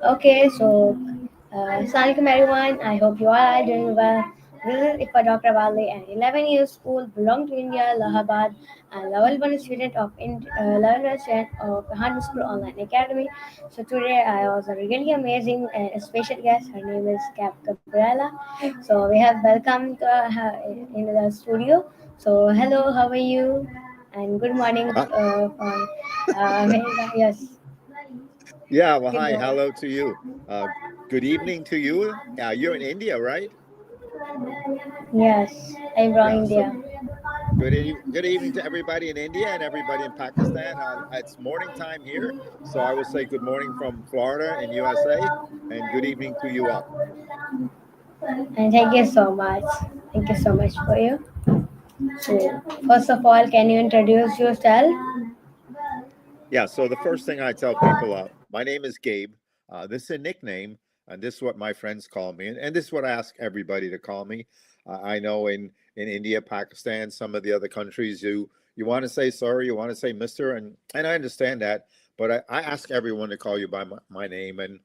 Okay, so Assalamualaikum everyone. I hope you all are doing well. This is Ifat Dr. Wali, an 11 years old, belong to India, Allahabad, and level 1 student of level 1 student of Rehan School Online Academy. So today I was a really amazing and special guest. Her name is Gabe Gabrelle. So we have welcomed her in the studio. So hello, how are you? And good morning Uh, from America. Yes, yeah, well, keep hi, going. hello to you. Good evening to you. You're in India, right? Yes, I'm from Yeah, so India. good evening to everybody in India and everybody in Pakistan. It's morning time here, so I will say good morning from Florida in USA, and good evening to you all. And thank you so much. Thank you so much for you. So, first of all, can you introduce yourself? Yeah, so the first thing I tell people, my name is Gabe. This is a nickname, and this is what my friends call me, and this is what I ask everybody to call me. I know in India, Pakistan, some of the other countries, you want to say sir, you want to say Mister, and I understand that, but I ask everyone to call you by my name, and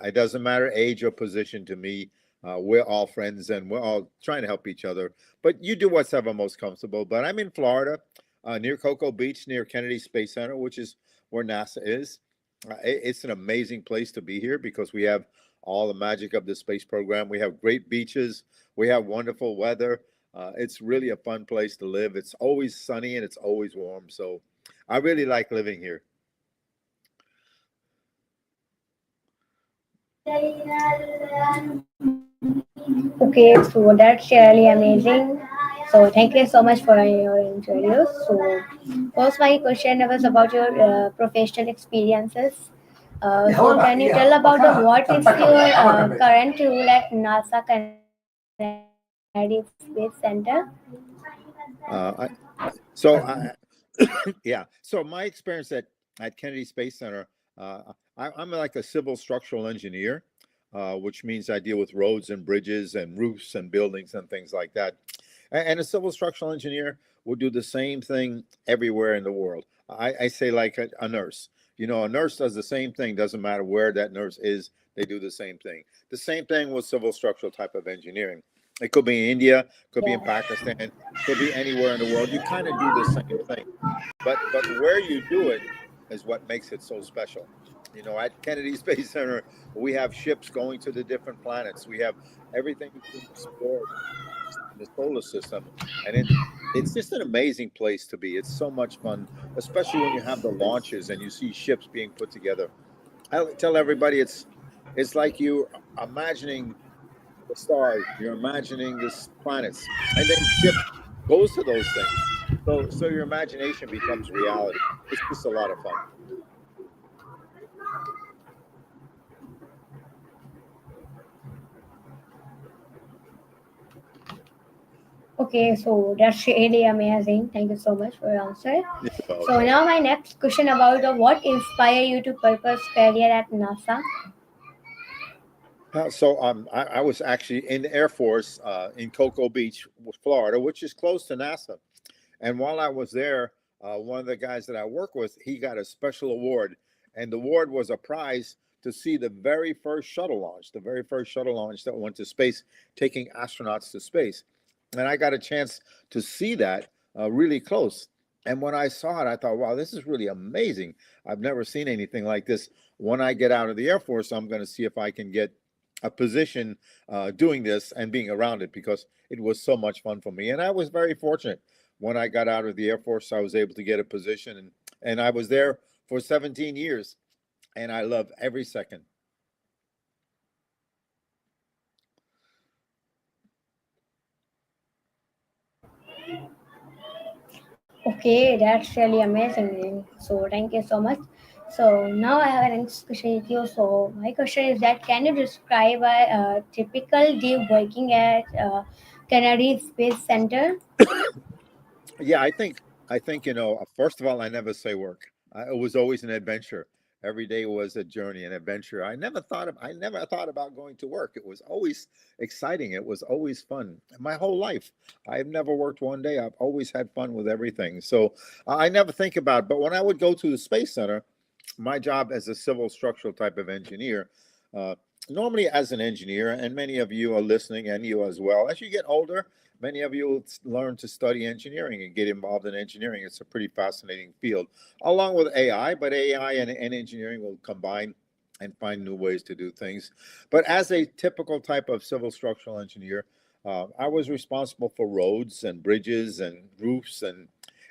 it doesn't matter age or position to me. We're all friends, and we're all trying to help each other. But you do whatever most comfortable. But I'm in Florida, near Cocoa Beach, near Kennedy Space Center, which is where NASA is. It's an amazing place to be here because we have all the magic of the space program. We have great beaches. We have wonderful weather. It's really a fun place to live. It's always sunny and it's always warm. So I really like living here. Okay, so that's really amazing. So, thank you so much for your interview. So, first, my question was about your professional experiences. So, can you tell about what is your current role at NASA Kennedy Space Center? I, so I, yeah. So my experience at Kennedy Space Center, I'm like a civil structural engineer, which means I deal with roads and bridges and roofs and buildings and things like that. And a civil structural engineer will do the same thing everywhere in the world. I say like a nurse. You know, a nurse does the same thing. Doesn't matter where that nurse is. They do the same thing. The same thing with civil structural type of engineering. It could be in India, could be in Yeah. Pakistan, could be anywhere in the world. You kind of do the same thing, but where you do it is what makes it so special. You know, at Kennedy Space Center, we have ships going to the different planets. We have everything to explore in the solar system, and it's just an amazing place to be. It's so much fun, especially when you have the launches and you see ships being put together. I tell everybody it's like you imagining the stars, you're imagining this planets, and then ship goes to those things. So your imagination becomes reality. It's just a lot of fun. Okay, so that's really amazing. Thank you so much for your answer. You're So welcome. now my next question about what inspire you to purpose career at NASA? I was actually in the Air Force in Cocoa Beach, Florida, which is close to NASA. And while I was there, one of the guys that I work with, he got a special award, and the award was a prize to see the very first shuttle launch, the very first shuttle launch that went to space, taking astronauts to space. And I got a chance to see that really close. And when I saw it, I thought, wow, this is really amazing. I've never seen anything like this. When I get out of the Air Force, I'm going to see if I can get a position doing this and being around it because it was so much fun for me. And I was very fortunate. When I got out of the Air Force, I was able to get a position, and I was there for 17 years, and I love every second. Okay, that's really amazing. So thank you so much. So now I have a next question with you. So my question is that can you describe a typical day working at Kennedy Space Center? Yeah, I think first of all, I never say work. It was always an adventure. Every day was a journey, an adventure. I never thought about going to work. It was always exciting. It was always fun. My whole life, I've never worked one day. I've always had fun with everything. So I never think about it. But when I would go to the space center, my job as a civil structural type of engineer, uh, normally as an engineer, and many of you are listening, and you as well, as you get older, many of you will learn to study engineering and get involved in engineering. It's a pretty fascinating field, along with AI, but AI and engineering will combine and find new ways to do things. But as a typical type of civil structural engineer, I was responsible for roads and bridges and roofs and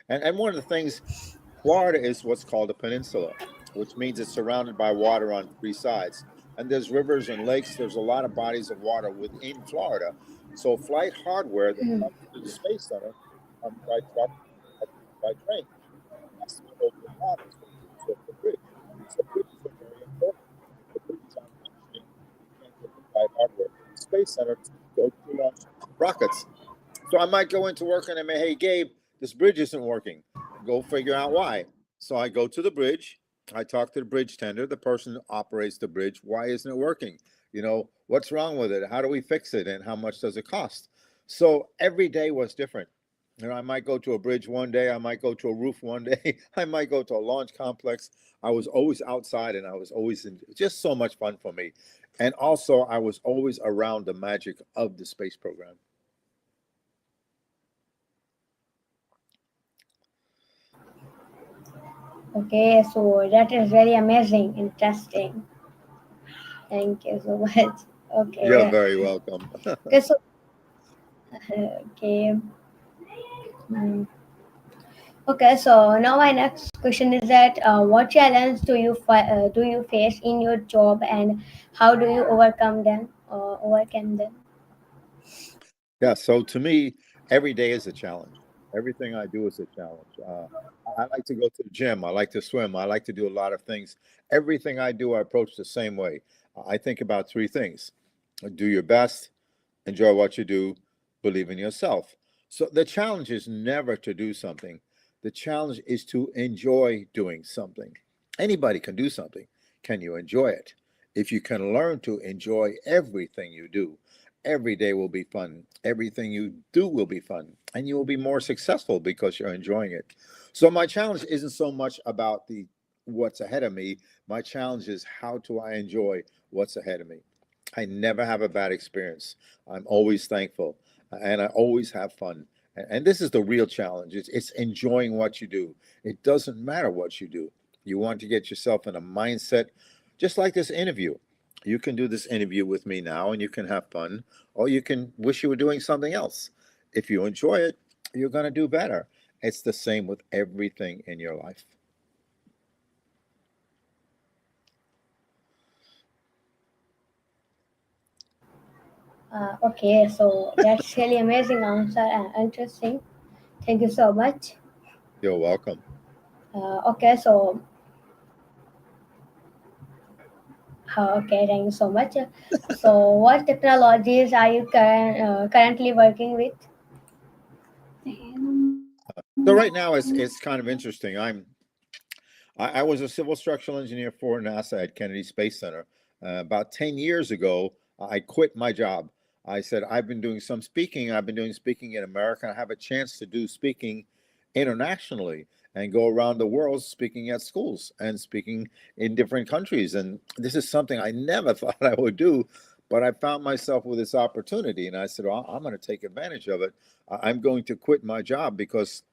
one of the things, Florida is what's called a peninsula, which means it's surrounded by water on three sides. And there's rivers and lakes. There's a lot of bodies of water within Florida. So flight hardware that Hmm. comes to the Space Center comes by truck, by train. It has to be over the water, so it moves over the bridge. So bridges are very important. If the bridges aren't functioning, you can't get the flight hardware to the Space Center to go to launch rockets. So I might go into work and I may, hey, Gabe, this bridge isn't working. Go figure out why. So I go to the bridge. I talk to the bridge tender, the person who operates the bridge. Why isn't it working? What's wrong with it? How do we fix it? And how much does it cost? So every day was different. I might go to a bridge one day. I might go to a roof one day. I might go to a launch complex. I was always outside and I was always just so much fun for me. And also, I was always around the magic of the space program. Okay, so that is very amazing, interesting. Thank you so much. You're Okay. very welcome. Okay, so okay. Hmm. Okay, so now my next question is that what challenge do you face in your job, and how do you overcome them? Yeah, so to me, every day is a challenge. Everything I do is a challenge. I like to go to the gym. I like to swim. I like to do a lot of things. Everything I do, I approach the same way. I think about three things: do your best, enjoy what you do, believe in yourself. So the challenge is never to do something. The challenge is to enjoy doing something. Anybody can do something. Can you enjoy it? If you can learn to enjoy everything you do, every day will be fun. Everything you do will be fun. And you will be more successful because you're enjoying it. So my challenge isn't so much about the what's ahead of me. My challenge is how do I enjoy what's ahead of me? I never have a bad experience. I'm always thankful and I always have fun. And this is the real challenge. It's enjoying what you do. It doesn't matter what you do. You want to get yourself in a mindset, just like this interview. You can do this interview with me now and you can have fun, or you can wish you were doing something else. If you enjoy it, you're going to do better. It's the same with everything in your life. Okay, so that's really amazing answer and interesting. Thank you so much. You're welcome. Okay, so okay, thank you so much. So, what technologies are you currently working with? So right now it's kind of interesting. I was a civil structural engineer for NASA at Kennedy Space Center. About 10 years ago, I quit my job. I said, I've been doing some speaking. I've been doing speaking in America. I have a chance to do speaking internationally and go around the world speaking at schools and speaking in different countries. And this is something I never thought I would do, but I found myself with this opportunity. And I said, well, I'm going to take advantage of it. I'm going to quit my job because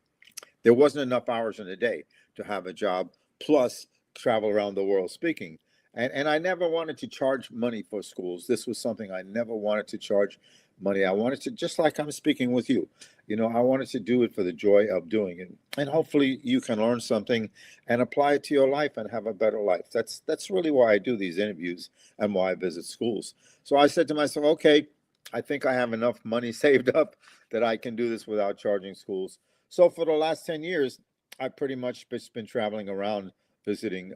there wasn't enough hours in a day to have a job plus travel around the world speaking. And I never wanted to charge money for schools. This was something I never wanted to charge money. I wanted to, just like I'm speaking with you, I wanted to do it for the joy of doing it. And hopefully you can learn something and apply it to your life and have a better life. That's really why I do these interviews and why I visit schools. So I said to myself, okay, I think I have enough money saved up that I can do this without charging schools. So for the last 10 years, I've pretty much just been traveling around visiting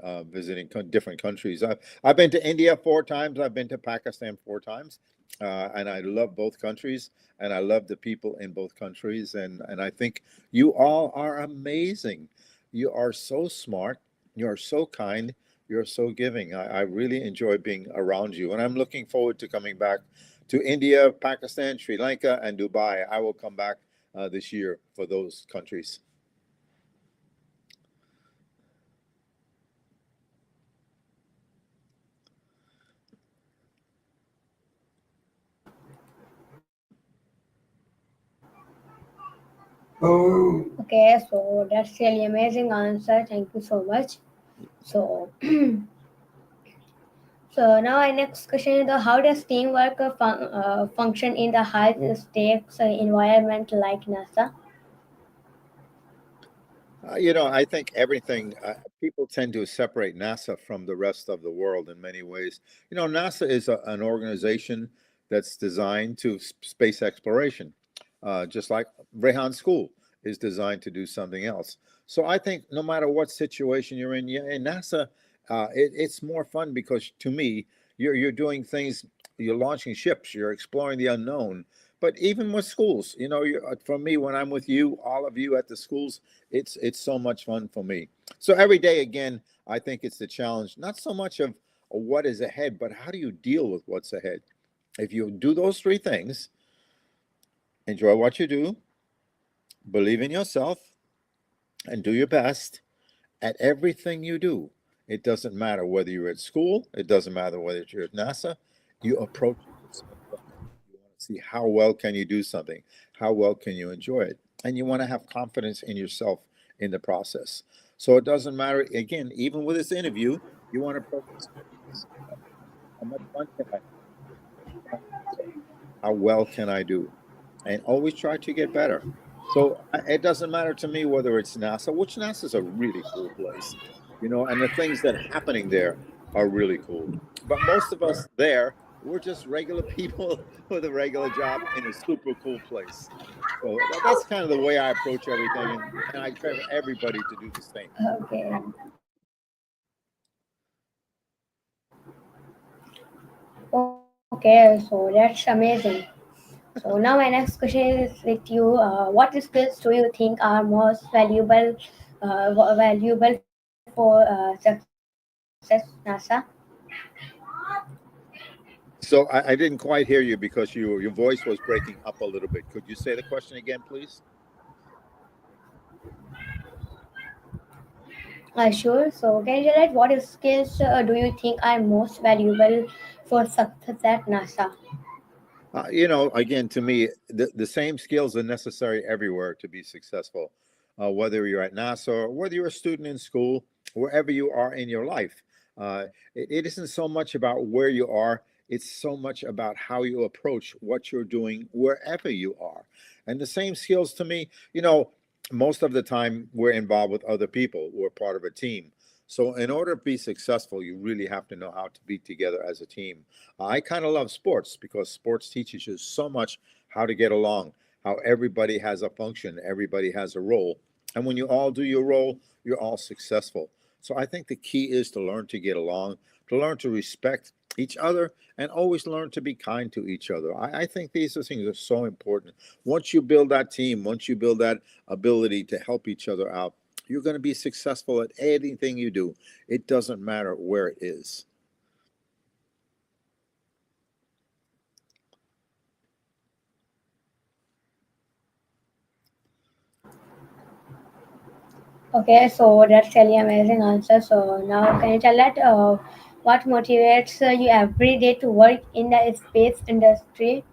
different countries. I've been to India 4 times. I've been to Pakistan 4 times, and I love both countries, and I love the people in both countries. And I think you all are amazing. You are so smart. You are so kind. You're so giving. I really enjoy being around you, and I'm looking forward to coming back to India, Pakistan, Sri Lanka, and Dubai. I will come back this year for those countries. Okay, so that's really amazing answer. Thank you so much. So, so now our next question is how does teamwork function in the high stakes environment like NASA? I think everything, people tend to separate NASA from the rest of the world in many ways. NASA is an organization that's designed to space exploration, just like Rehan School is designed to do something else. So I think no matter what situation you're in, yeah, in NASA, it's more fun because to me, you're doing things, you're launching ships, you're exploring the unknown. But even with schools, for me, when I'm with you, all of you at the schools, it's so much fun for me. So every day, again, I think it's the challenge, not so much of what is ahead, but how do you deal with what's ahead? If you do those three things, enjoy what you do, believe in yourself, and do your best at everything you do. It doesn't matter whether you're at school, it doesn't matter whether you're at NASA, you approach it the same way. You want to see how well can you do something, how well can you enjoy it, and you want to have confidence in yourself in the process. So it doesn't matter, again, even with this interview, you want to approach this interview the same way. How much fun can I have? Challenge yourself. How well can I do? And always try to get better. So it doesn't matter to me whether it's NASA, which NASA is a really cool place, and the things that are happening there are really cool. But most of us there, we're just regular people with a regular job in a super cool place. So that's kind of the way I approach everything, and I try for everybody to do the same. Okay. Okay, so that's amazing. So now my next question is with you. What skills do you think are most valuable for success NASA? So I didn't quite hear you because your voice was breaking up a little bit. Could you say the question again, please? Sure. So can you tell us what skills do you think are most valuable for success at NASA? Again, to me, the same skills are necessary everywhere to be successful, whether you're at NASA or whether you're a student in school, wherever you are in your life. It isn't so much about where you are, it's so much about how you approach what you're doing wherever you are. And the same skills to me, most of the time we're involved with other people, we're part of a team. So, in order to be successful, you really have to know how to be together as a team. I kind of love sports because sports teaches you so much how to get along, how everybody has a function, everybody has a role. And when you all do your role, you're all successful. So I think the key is to learn to get along, to learn to respect each other, and always learn to be kind to each other. I think these are things that are so important. Once you build that team, once you build that ability to help each other out, you're going to be successful at anything you do. It doesn't matter where it is. Okay, so that's really amazing answer. So now can you tell that what motivates you every day to work in the space industry?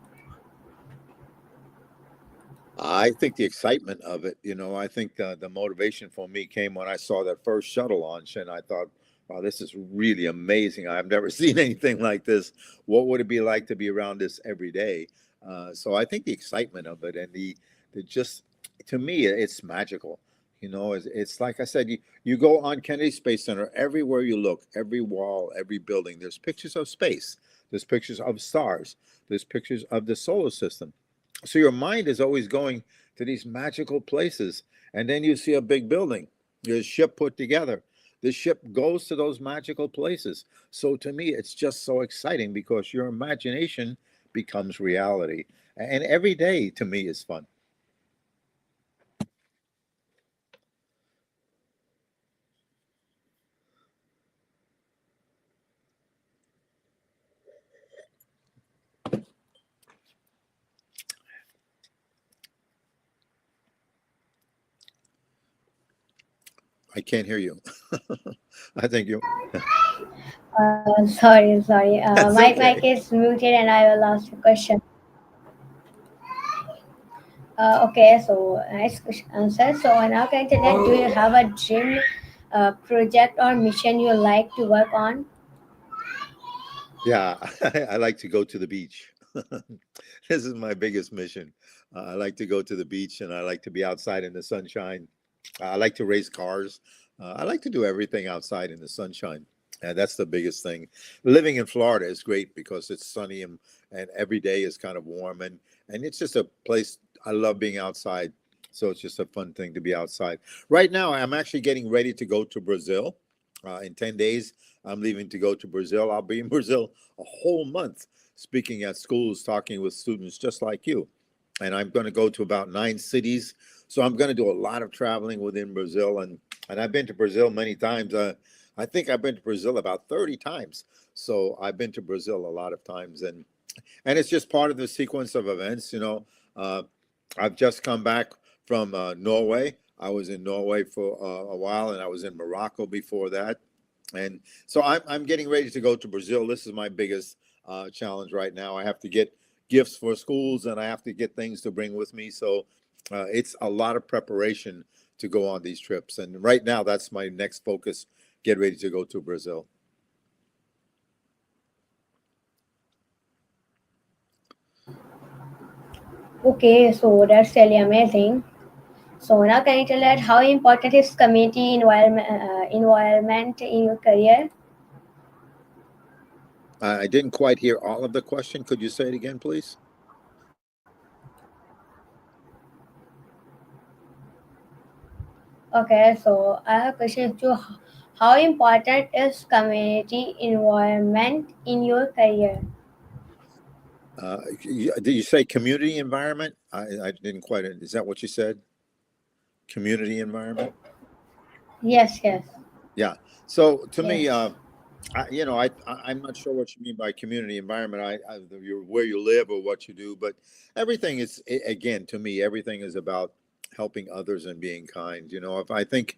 I think the excitement of it, I think the motivation for me came when I saw that first shuttle launch, and I thought, wow, this is really amazing. I've never seen anything like this. What would it be like to be around this every day? So I think the excitement of it and the just, to me, it's magical. It's like I said, you go on Kennedy Space Center, everywhere you look, every wall, every building, there's pictures of space, there's pictures of stars, there's pictures of the solar system. So your mind is always going to these magical places. And then you see a big building, there's a ship put together. The ship goes to those magical places. So to me, it's just so exciting because your imagination becomes reality. And every day to me is fun. I can't hear you. I think you. Sorry. That's My mic okay. is muted and I will ask a question. Okay, so nice answer. So now can you tell us, do you have a dream project or mission you like to work on? Yeah, I like to go to the beach. This is my biggest mission. I like to go to the beach and I like to be outside in the sunshine. I like to race cars. I like to do everything outside in the sunshine. And that's the biggest thing. Living in Florida is great because it's sunny and every day is kind of warm and it's just a place I love being outside. So it's just a fun thing to be outside. Right now, I'm actually getting ready to go to Brazil. In 10 days, I'm leaving to go to Brazil. I'll be in Brazil a whole month speaking at schools, talking with students just like you. And I'm going to go to about 9 cities. So I'm going to do a lot of traveling within Brazil. And I've been to Brazil many times. I think I've been to Brazil about 30 times. So I've been to Brazil a lot of times. And it's just part of the sequence of events. I've just come back from Norway. I was in Norway for a while, and I was in Morocco before that. And so I'm getting ready to go to Brazil. This is my biggest challenge right now. I have to get gifts for schools, and I have to get things to bring with me. So it's a lot of preparation to go on these trips. And right now, that's my next focus. Get ready to go to Brazil. Okay, so that's really amazing. So now can you tell us how important is community environment in your career? I didn't quite hear all of the question. Could you say it again, please? Okay, so I have a question to how important is community environment in your career? Did you say community environment? I didn't quite. Is that what you said? Community environment? Yes, yes, Yeah. So to me, yes. I'm not sure what you mean by community environment. Where you live or what you do, but everything is again to me, everything is about helping others and being kind. If I think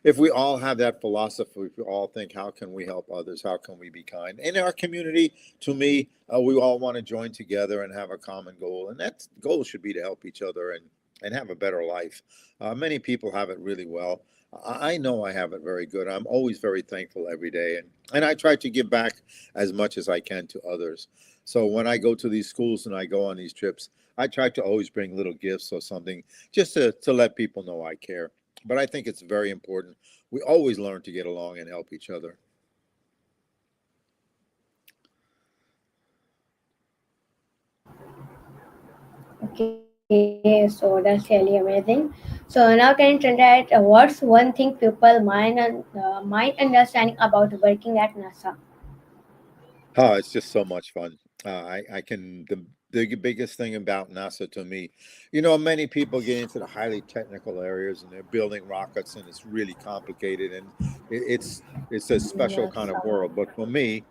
if we all have that philosophy, if we all think, how can we help others? How can we be kind? In our community, to me, we all want to join together and have a common goal. And that goal should be to help each other and have a better life. Many people have it really well. I know I have it very good. I'm always very thankful every day. And I try to give back as much as I can to others. So when I go to these schools and I go on these trips, I try to always bring little gifts or something just to let people know I care. But I think it's very important. We always learn to get along and help each other. Okay, so that's really amazing. So now can you tell that what's one thing people might understanding about working at NASA? Oh, it's just so much fun. I can the biggest thing about NASA to me, many people get into the highly technical areas and they're building rockets and it's really complicated and it's a special Yes, kind of world. But for me,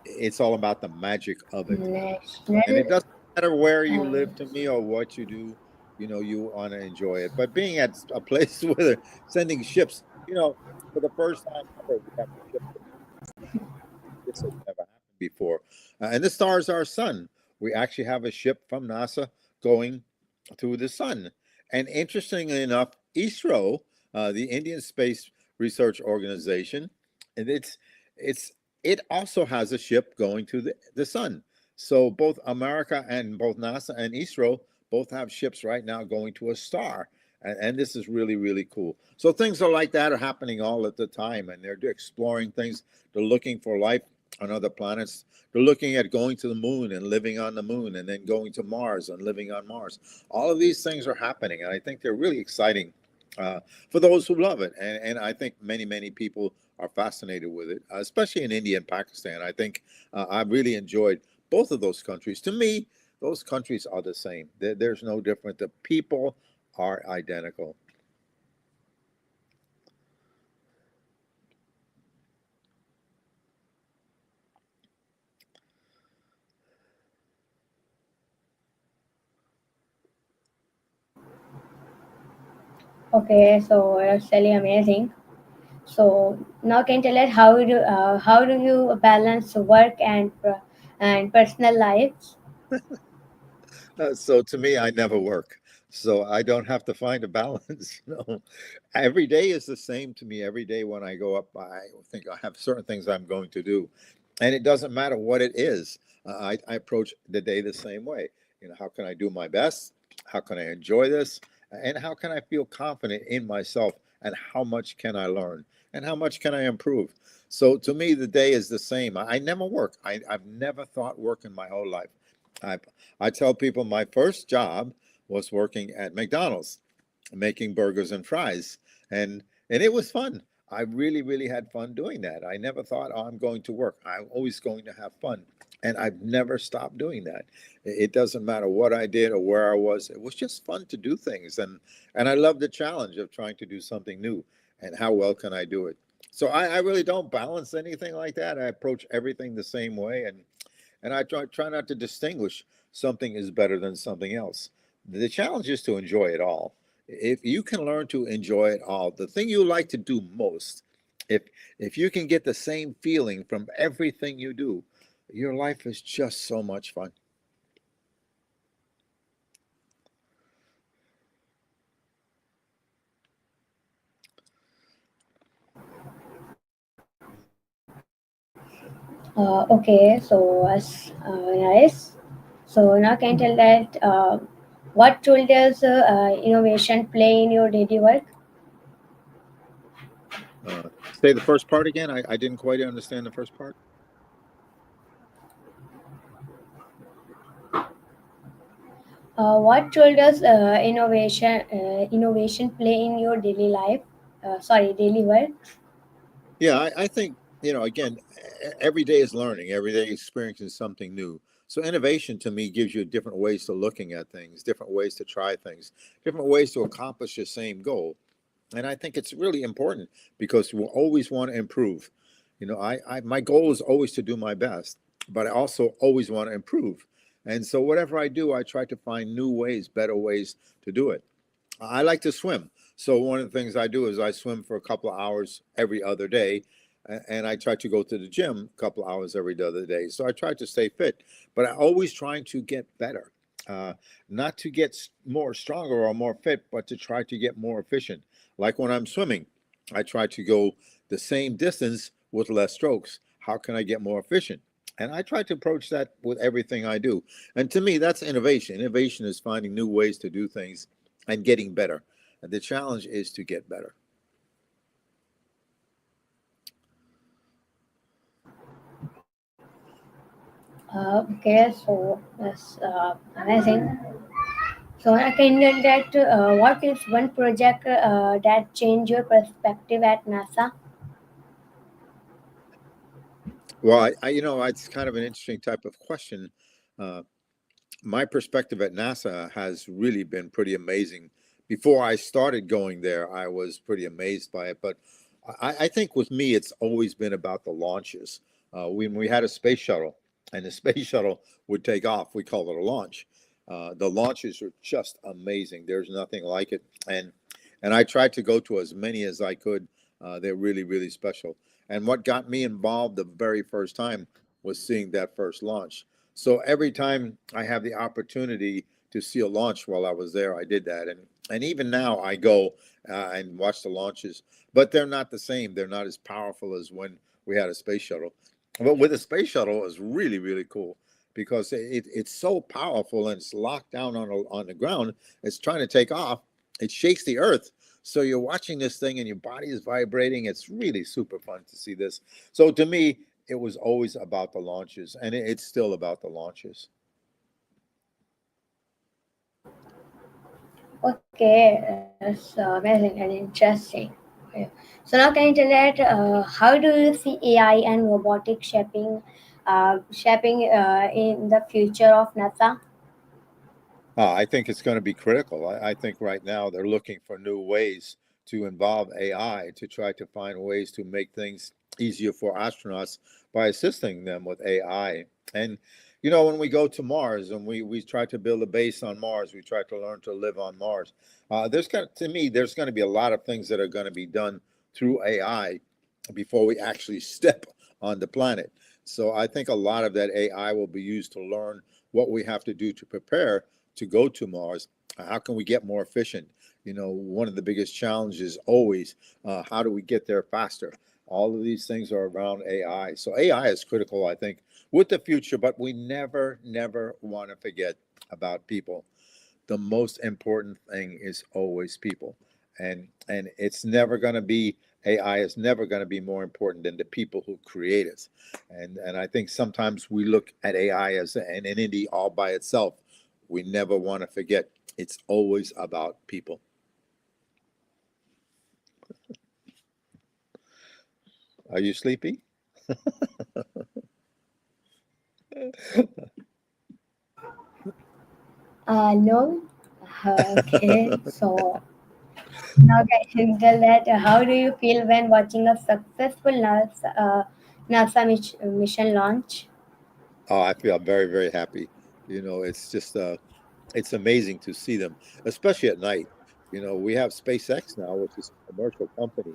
it's all about the magic of it. And national. it doesn't matter where you Uh, live to me or what you do, you want to enjoy it. But being at a place where they're sending ships, for the first time ever, we have a ship. This has never happened before. And the star is our sun. We actually have a ship from NASA going to the sun. And interestingly enough, ISRO, the Indian Space Research Organization, and it's it also has a ship going to the sun. So both America and both NASA and ISRO both have ships right now going to a star. And this is really, really cool. So things are like that are happening all at the time, and they're exploring things. They're looking for life on other planets. They're looking at going to the moon and living on the moon, and then going to Mars and living on Mars. All of these things are happening, and I think they're really exciting uh, for those who love it. And I think many, many people are fascinated with it, especially in India and Pakistan. I think I really enjoyed both of those countries. To me, those countries are the same. There's no different. The people are identical. okay, so that's really amazing. So now can you tell us how do you balance work and personal lives? So to me, I never work. So I don't have to find a balance. Every day is the same to me. Every day when I go up, I think I have certain things I'm going to do, and it doesn't matter what it is. I approach the day the same way. How can I do my best? How can I enjoy this? And how can I feel confident in myself? And how much can I learn? And how much can I improve? So to me, the day is the same. I never work. I've never thought work in my whole life. I, I tell people my first job was working at McDonald's, making burgers and fries, and it was fun. I really, really had fun doing that. I never thought, oh, I'm going to work. I'm always going to have fun, and I've never stopped doing that. It doesn't matter what I did or where I was. It was just fun to do things, and I love the challenge of trying to do something new and how well can I do it. So I really don't balance anything like that. I approach everything the same way, and I try not to distinguish something is better than something else. The challenge is to enjoy it all. If you can learn to enjoy it all, the thing you like to do most, if if you can get the same feeling from everything you do, your life is just so much fun. Okay, so as nice. So now can you tell that what role does innovation play in your daily work? Say the first part again. I didn't quite understand the first part. What role does innovation play in your daily life? Sorry, daily work. Yeah, I think, again, every day is learning, every day experiencing something new. So innovation to me gives you different ways to looking at things, different ways to try things, different ways to accomplish the same goal. And I think it's really important because we always want to improve. My goal is always to do my best, but I also always want to improve. And so whatever I do, I try to find new ways, better ways to do it. I like to swim. So one of the things I do is I swim for a couple of hours every other day. And I try to go to the gym a couple of hours every other day. So I try to stay fit, but I always trying to get better. Uh, Not to get more stronger or more fit, but to try to get more efficient. Like when I'm swimming, I try to go the same distance with less strokes. How can I get more efficient? And I try to approach that with everything I do. And to me, that's innovation. Innovation is finding new ways to do things and getting better. And the challenge is to get better. Okay, so that's amazing. So I can tell that what is one project that changed your perspective at NASA? Well, it's kind of an interesting type of question. Uh, my perspective at NASA has really been pretty amazing. Before I started going there, I was pretty amazed by it. But I think with me, it's always been about the launches. When we had a space shuttle and the space shuttle would take off, we call it a launch. The launches are just amazing. There's nothing like it. And I tried to go to as many as I could. They're really, really special. And what got me involved the very first time was seeing that first launch. So every time I have the opportunity to see a launch while I was there, I did that. And even now I go and watch the launches, but they're not the same. They're not as powerful as when we had a space shuttle. But with a space shuttle, it's really, really cool because it's so powerful and it's locked down on the ground. It's trying to take off. It shakes the earth. So you're watching this thing and your body is vibrating. It's really super fun to see this. So to me, it was always about the launches, and it's still about the launches. Okay, that's amazing and interesting. Okay. So now can you tell that how do you see AI and robotics shaping in the future of NASA? I think it's going to be critical. I think right now they're looking for new ways to involve AI to try to find ways to make things easier for astronauts by assisting them with AI. And when we go to Mars and we try to build a base on Mars, we try to learn to live on Mars. To me, there's going to be a lot of things that are going to be done through AI before we actually step on the planet. So I think a lot of that AI will be used to learn what we have to do to prepare to go to Mars. How can we get more efficient? One of the biggest challenges always, how do we get there faster? All of these things are around AI. So AI is critical, I think, with the future, but we never, never want to forget about people. The most important thing is always people. And it's never going to be, AI is never going to be more important than the people who create it. And I think sometimes we look at AI as an entity all by itself. We never want to forget it's always about people. Are you sleepy? No. Okay, so now can you tell that how do you feel when watching a successful NASA mission launch? Oh, I feel very, very happy. It's just it's amazing to see them, especially at night. We have SpaceX now, which is a commercial company,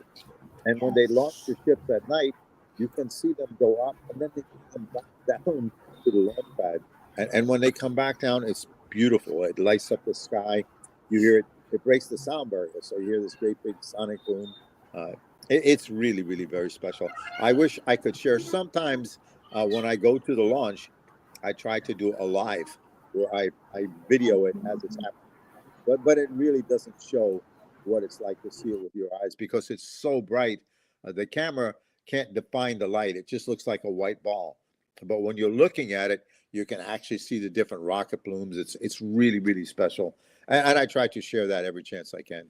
and when they launch Yes. the ships at night, you can see them go up, and then they come back down to the launch pad. And when they come back down, it's beautiful. It lights up the sky. You hear it. It breaks the sound barrier, so you hear this great big sonic boom. Uh, it's really, really very special. I wish I could share. Sometimes when I go to the launch, I try to do a live where I video it as it's happening, but it really doesn't show what it's like to see it with your eyes because it's so bright. The camera can't define the light; it just looks like a white ball. But when you're looking at it, you can actually see the different rocket plumes. It's really, really special, and I try to share that every chance I can.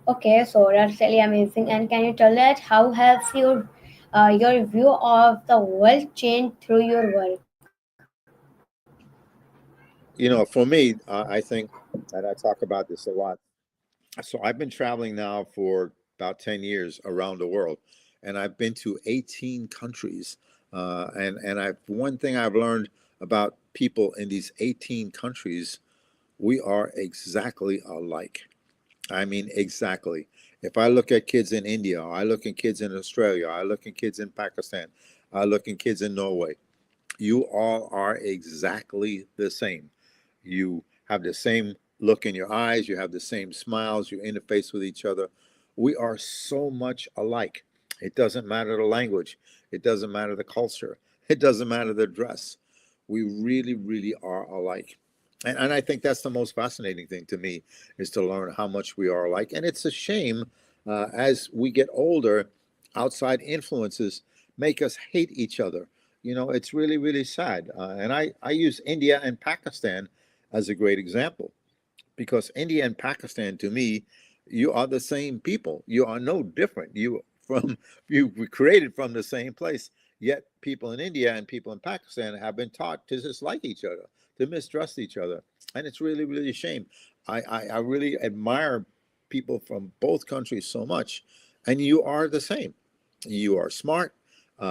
Okay, so that's really amazing. And can you tell that how has your view of the world changed through your work? For me, I think, and I talk about this a lot. So I've been traveling now for about 10 years around the world, and I've been to 18 countries. And one thing I've learned about people in these 18 countries, we are exactly alike. I mean, exactly. If I look at kids in India, I look at kids in Australia, I look at kids in Pakistan, I look at kids in Norway, you all are exactly the same. You have the same look in your eyes, you have the same smiles, you interface with each other. We are so much alike. It doesn't matter the language, it doesn't matter the culture, it doesn't matter the dress. We really, really are alike. And I think that's the most fascinating thing to me is to learn how much we are alike. And it's a shame as we get older, outside influences make us hate each other. It's really, really sad. And I use India and Pakistan as a great example because India and Pakistan, to me, you are the same people. You are no different. You were created from the same place. Yet people in India and people in Pakistan have been taught to dislike each other, to mistrust each other, and it's really, really a shame. I really admire people from both countries so much, and you are the same. You are smart.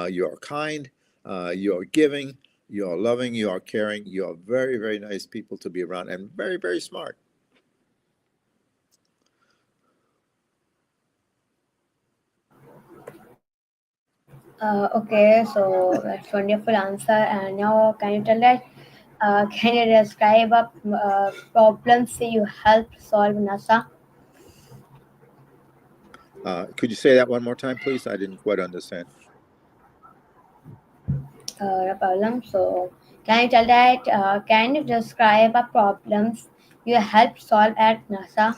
You are kind. You are giving. You are loving. You are caring. You are very, very nice people to be around, and very, very smart. Okay, so that's wonderful answer. And now, can you tell that? Can you describe problems you helped solve NASA? Could you say that one more time, please? I didn't quite understand. No problem. So, can you tell that? Can you describe problems you helped solve at NASA?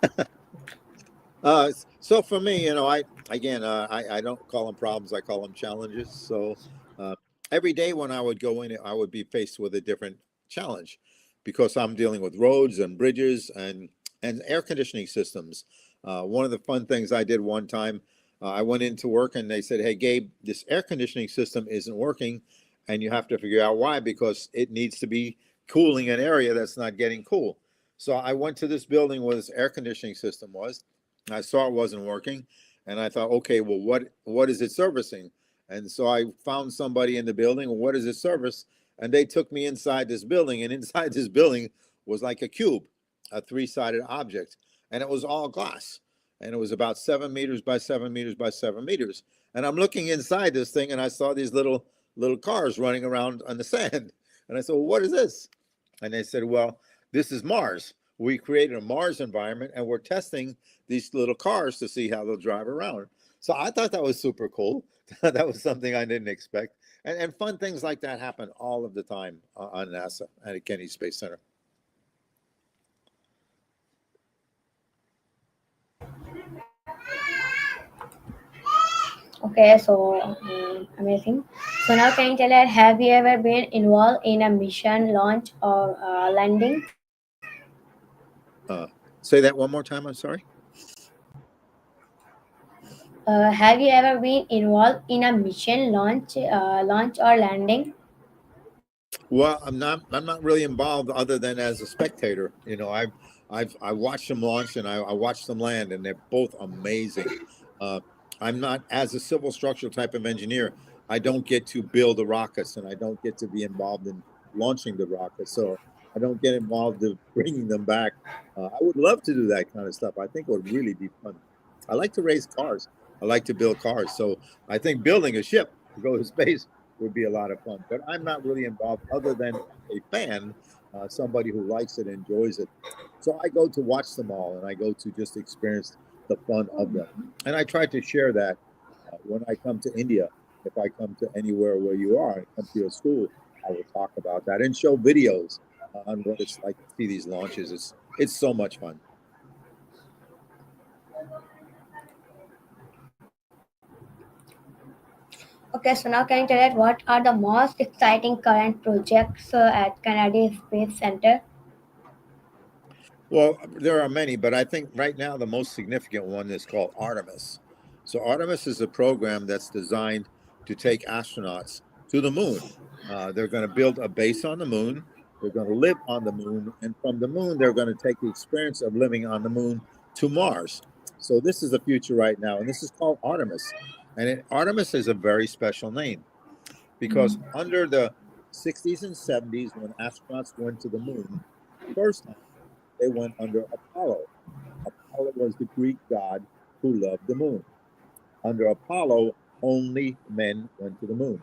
So for me, I again, I don't call them problems; I call them challenges. So uh, every day when I would go in, I would be faced with a different challenge because I'm dealing with roads and bridges and air conditioning systems. One of the fun things I did one time, I went into work and they said, "Hey, Gabe, this air conditioning system isn't working, and you have to figure out why because it needs to be cooling an area that's not getting cool." So I went to this building where this air conditioning system was. I saw it wasn't working, and I thought, okay, well, what is it servicing? And so I found somebody in the building. Well, what is it service? And they took me inside this building, and inside this building was like a cube, a three-sided object, and it was all glass, and it was about 7 meters by 7 meters by 7 meters. And I'm looking inside this thing, and I saw these little cars running around on the sand. And I said, well, what is this? And they said, well, this is Mars. We created a Mars environment, and we're testing these little cars to see how they'll drive around. So I thought that was super cool. That was something I didn't expect. And fun things like that happen all of the time on NASA and at Kennedy Space Center. Okay, so amazing. So now can you tell us, have you ever been involved in a mission launch or landing? Say that one more time. I'm sorry. Have you ever been involved in a mission launch or landing? Well, I'm not really involved other than as a spectator. I watched them launch and I watched them land, and they're both amazing. Uh, I'm not, as a civil structural type of engineer, I don't get to build the rockets, and I don't get to be involved in launching the rockets. So I don't get involved in bringing them back. I would love to do that kind of stuff. I think it would really be fun. I like to race cars. I like to build cars. So I think building a ship to go to space would be a lot of fun. But I'm not really involved other than a fan, somebody who likes it, enjoys it. So I go to watch them all, and I go to just experience the fun of them. And I try to share that when I come to India. If I come to anywhere where you are, and come to your school, I will talk about that and show videos on what it's like to see these launches. It's so much fun. Okay, so now can you tell us what are the most exciting current projects at Kennedy Space Center? Well, there are many, but I think right now the most significant one is called Artemis. So Artemis is a program that's designed to take astronauts to the moon. They're going to build a base on the moon. They're going to live on the moon, and from the moon, they're going to take the experience of living on the moon to Mars. So this is the future right now, and this is called Artemis. Artemis is a very special name because under the 60s and 70s, when astronauts went to the moon, first time they went under Apollo. Apollo was the Greek god who loved the moon. Under Apollo, only men went to the moon.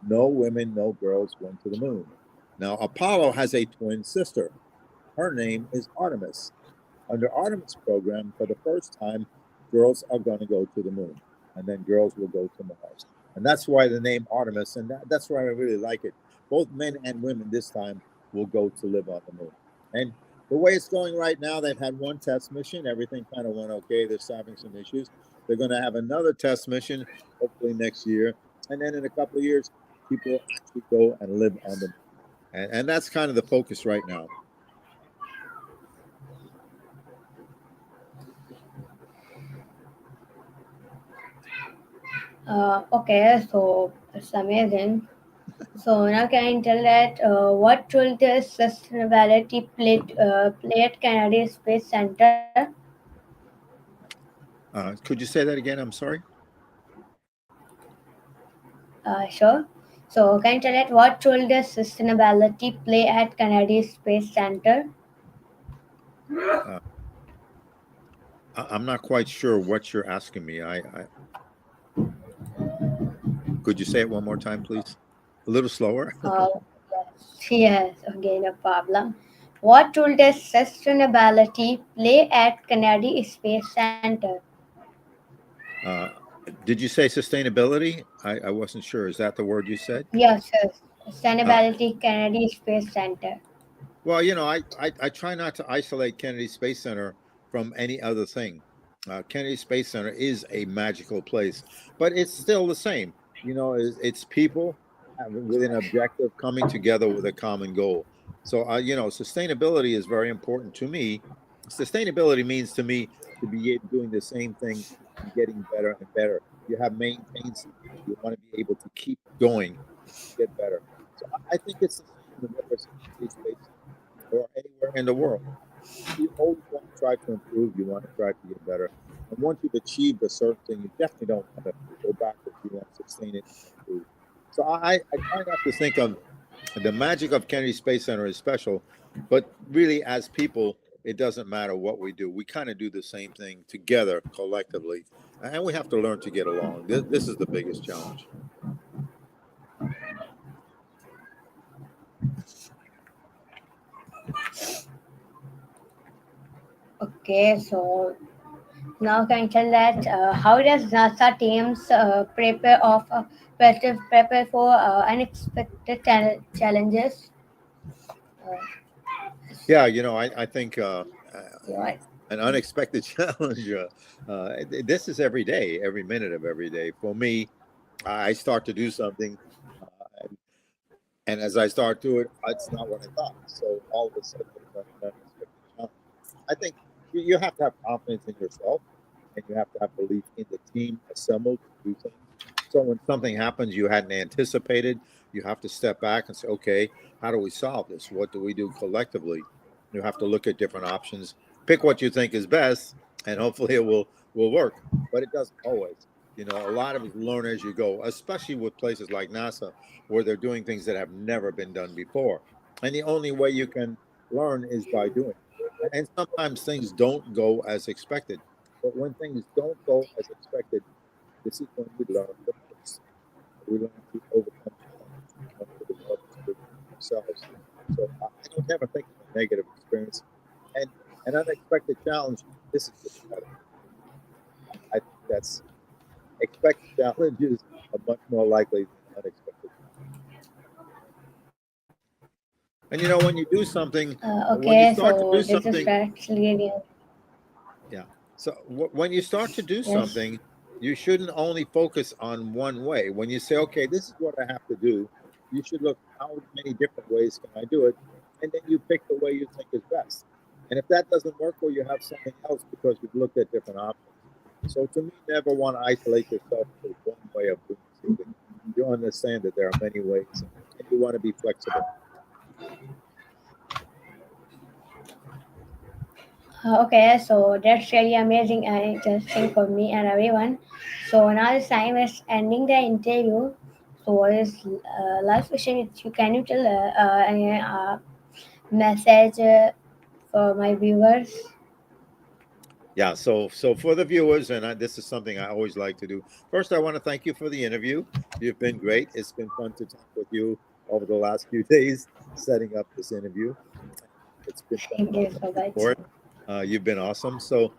No women, no girls went to the moon. Now, Apollo has a twin sister. Her name is Artemis. Under Artemis program, for the first time, girls are going to go to the moon, and then girls will go to Mars. And that's why the name Artemis, and that's why I really like it. Both men and women this time will go to live on the moon. And the way it's going right now, they've had one test mission. Everything kind of went okay. They're having some issues. They're going to have another test mission, hopefully next year. And then in a couple of years, people will actually go and live on the moon. And that's kind of the focus right now. Okay, so it's amazing. So now can you tell that what role does sustainability play at Kennedy Space Center? Could you say that again? I'm sorry. Sure. So can you tell that what role does sustainability play at Kennedy Space Center? Uh, I'm not quite sure what you're asking me. Could you say it one more time, please? A little slower. Yes, okay, no problem. What role does sustainability play at Kennedy Space Center? uh, did you say sustainability? I wasn't sure. Is that the word you said? Yes, yes. Uh, Sustainability Kennedy Space Center. well, I try not to isolate Kennedy Space Center from any other thing. Kennedy Space Center is a magical place, but it's still the same. It's people with an objective coming together with a common goal. So, sustainability is very important to me. Sustainability means to me to be doing the same thing and getting better and better. You have maintained something, you want to be able to keep going, get better. So I think it's the same in whether it's Kennedy Space Center or anywhere in the world. You always want to try to improve. You want to try to get better. And once you've achieved a certain thing, you definitely don't want to go backwards. You want to sustain it and improve. So I try not to think of the magic of Kennedy Space Center is special, but really as people, it doesn't matter what we do. We kind of do the same thing together collectively, and we have to learn to get along. This is the biggest challenge. Okay, so now can you tell that how does NASA teams prepare for unexpected challenges? Uh, Yeah, I think yeah. an unexpected challenge. This is every day, every minute of every day. For me, I start to do something, and as I start to it, it's not what I thought. So all of a sudden, it's an unexpected challenge. I think you have to have confidence in yourself, and you have to have belief in the team assembled to do things. So when something happens you hadn't anticipated, you have to step back and say, okay, how do we solve this? What do we do collectively? You have to look at different options, pick what you think is best, and hopefully it will work. But it doesn't always. A lot of it learn as you go, especially with places like NASA, where they're doing things that have never been done before. And the only way you can learn is by doing. And sometimes things don't go as expected. But when things don't go as expected, this is when we learn the most. We learn to overcome challenges. We learn to develop this ourselves. So I don't ever think of a negative experience. And an unexpected challenge, this is just better. I think that's expected challenges are much more likely than unexpected. And when you do something, when you Okay, start to so do this is something, actually yeah. So when you start to do yes. something, you shouldn't only focus on one way. When you say, okay, this is what I have to do, you should look how many different ways can I do it, and then you pick the way you think is best. And if that doesn't work, well, you have something else because you've looked at different options. So to me, never want to isolate yourself to one way of doing something. You understand that there are many ways, and you want to be flexible. Okay, so that's really amazing and interesting for me and everyone. So now this time is ending the interview. So this last question is, can you tell any message for my viewers? Yeah, so for the viewers, and this is something I always like to do. First, I want to thank you for the interview. You've been great. It's been fun to talk with you over the last few days setting up this interview. It's been fun. Thank you Thank so you much. for it. You've been awesome. So,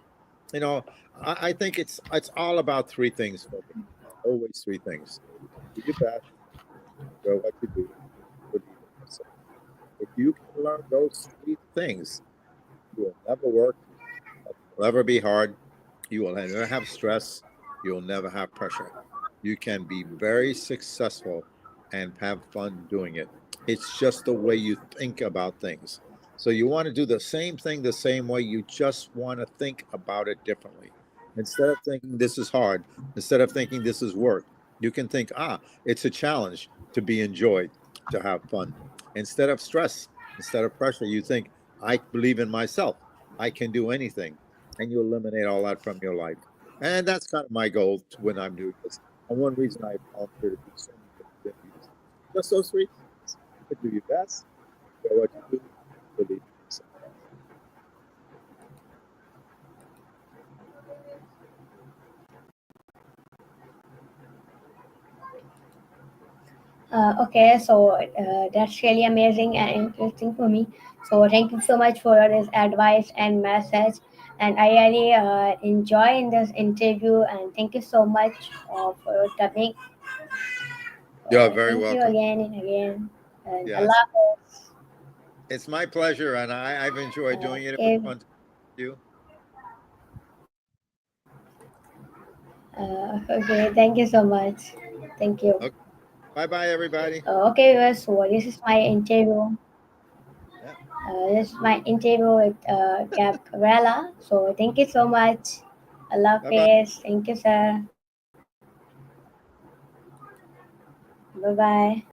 you know, I think it's all about three things for me. Always three things: do your best, enjoy what you do, believe in yourself. If you can learn those three things, you will never work. It will never be hard. You will never have stress. You'll never have pressure. You can be very successful and have fun doing it. It's just the way you think about things. So you want to do the same thing the same way. You just want to think about it differently. Instead of thinking this is hard, instead of thinking this is work, you can think, it's a challenge to be enjoyed, to have fun. Instead of stress, instead of pressure, you think, I believe in myself. I can do anything, and you eliminate all that from your life. And that's kind of my goal when I'm doing this. And one reason I volunteer to do so many different interviews, just those three things. You can do your best, enjoy what you do, believe in yourself. Okay, so that's really amazing and interesting for me. So thank you so much for this advice and message, and I really enjoy in this interview. And thank you so much for your topic. You're very Thank you welcome. again and again. And Yeah, Allah Hafiz. it's my pleasure, and I've enjoyed doing it. It was Okay, fun to do. okay. Thank you so much. Thank you. Okay. Bye bye, everybody. Okay, viewers. So this is my interview. Yeah. This is my interview with Gabe Gabrelle. So thank you so much. Allah Bye bye. Hafiz. Thank you, sir. Bye bye.